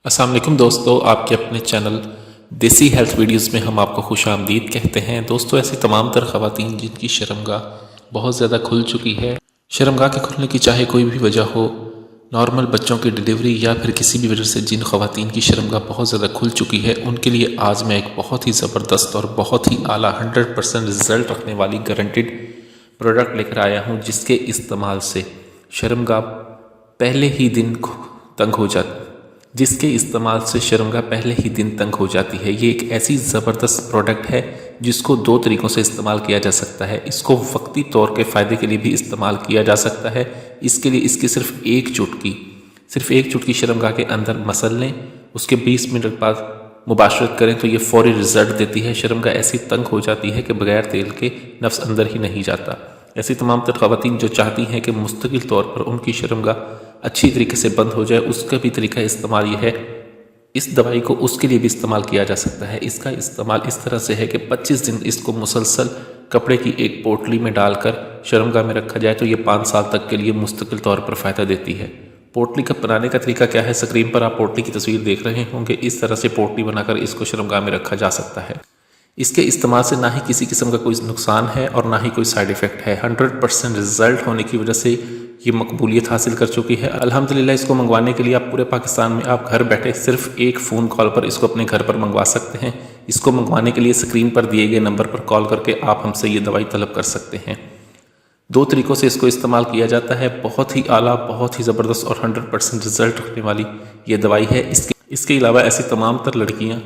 अस्सलाम वालेकुम दोस्तों, आपके अपने चैनल देसी हेल्थ वीडियोस में हम आपको खुश आमदीद कहते हैं। दोस्तों, ऐसी तमाम तर ख़वातीन जिनकी शर्मगाह बहुत ज़्यादा खुल चुकी है, शर्मगाह के खुलने की चाहे कोई भी वजह हो, नॉर्मल बच्चों की डिलीवरी या फिर किसी भी वजह से जिन ख़वातीन की शर्मगाह बहुत ज़्यादा खुल चुकी है, उनके लिए आज मैं एक बहुत ही ज़बरदस्त और बहुत ही आला 100% रिज़ल्ट रखने वाली गारंटेड प्रोडक्ट लेकर आया हूँ, जिसके इस्तेमाल से शर्मगाह पहले ही दिन तंग हो जाती है। ये एक ऐसी ज़बरदस्त प्रोडक्ट है जिसको दो तरीक़ों से इस्तेमाल किया जा सकता है। इसको वक्ती तौर के फ़ायदे के लिए भी इस्तेमाल किया जा सकता है। इसके लिए इसकी सिर्फ एक चुटकी शर्मगाह के अंदर मसल लें, उसके 20 मिनट बाद मुबाशरत करें तो ये फ़ौरी रिज़ल्ट देती है। शर्मगाह ऐसी तंग हो जाती है कि बग़ैर तेल के नफ्स अंदर ही नहीं जाता। ऐसी तमाम तर ख़वातीन जो चाहती हैं कि मुस्तकिल तौर पर उनकी शर्मगाह अच्छी तरीके से बंद हो जाए, उसका भी तरीका इस्तेमाल ये है। इस दवाई को उसके लिए भी इस्तेमाल किया जा सकता है। इसका इस्तेमाल इस तरह से है कि 25 दिन इसको मुसलसल कपड़े की एक पोटली में डालकर शर्मगाह में रखा जाए तो ये 5 साल तक के लिए मुस्तकिल तौर पर फ़ायदा देती है। पोटली का बनाने का तरीका क्या है, स्क्रीन पर आप पोटली की तस्वीर देख रहे होंगे। इस तरह से पोटली बनाकर इसको शर्मगाह में रखा जा सकता है। इसके इस्तेमाल से ना ही किसी किस्म का कोई नुकसान है और ना ही कोई साइड इफ़ेक्ट है। 100% रिज़ल्ट होने की वजह से ये मकबूलियत हासिल कर चुकी है। अल्हम्दुलिल्लाह, इसको मंगवाने के लिए आप पूरे पाकिस्तान में आप घर बैठे सिर्फ एक फ़ोन कॉल पर इसको अपने घर पर मंगवा सकते हैं। इसको मंगवाने के लिए स्क्रीन पर दिए गए नंबर पर कॉल करके आप हमसे ये दवाई तलब कर सकते हैं। 2 तरीक़ों से इसको इस्तेमाल किया जाता है। बहुत ही आला, बहुत ही ज़बरदस्त और 100% रिज़ल्ट रखने वाली ये दवाई है। इसके अलावा ऐसी तमाम तर लड़कियाँ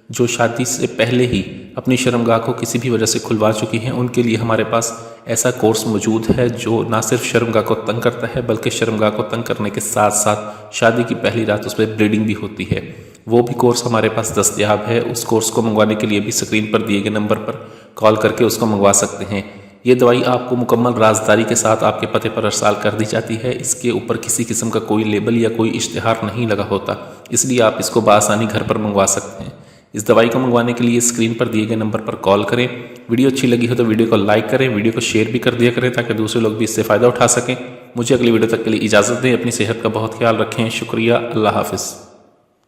जो शादी से पहले ही अपनी शर्मगाह को किसी भी वजह से खुलवा चुकी हैं, उनके लिए हमारे पास ऐसा कोर्स मौजूद है जो ना सिर्फ शर्मगाह को तंग करता है बल्कि शर्मगाह को तंग करने के साथ साथ शादी की पहली रात उसमें ब्लीडिंग भी होती है। वो भी कोर्स हमारे पास दस्तयाब है। उस कोर्स को मंगवाने के लिए भी स्क्रीन पर दिए गए नंबर पर कॉल करके उसको मंगवा सकते हैं। ये दवाई आपको मुकम्मल राजदारी के साथ आपके पते पर अरसाल कर दी जाती है। इसके ऊपर किसी किस्म का कोई लेबल या कोई इश्तिहार नहीं लगा होता, इसलिए आप इसको बआसानी घर पर मंगवा सकते हैं। इस दवाई को मंगवाने के लिए स्क्रीन पर दिए गए नंबर पर कॉल करें। वीडियो अच्छी लगी हो तो वीडियो को लाइक करें, वीडियो को शेयर भी कर दिया करें ताकि दूसरे लोग भी इससे फ़ायदा उठा सकें। मुझे अगली वीडियो तक के लिए इजाज़त दें। अपनी सेहत का बहुत ख्याल रखें। शुक्रिया। अल्लाह हाफ़िज़।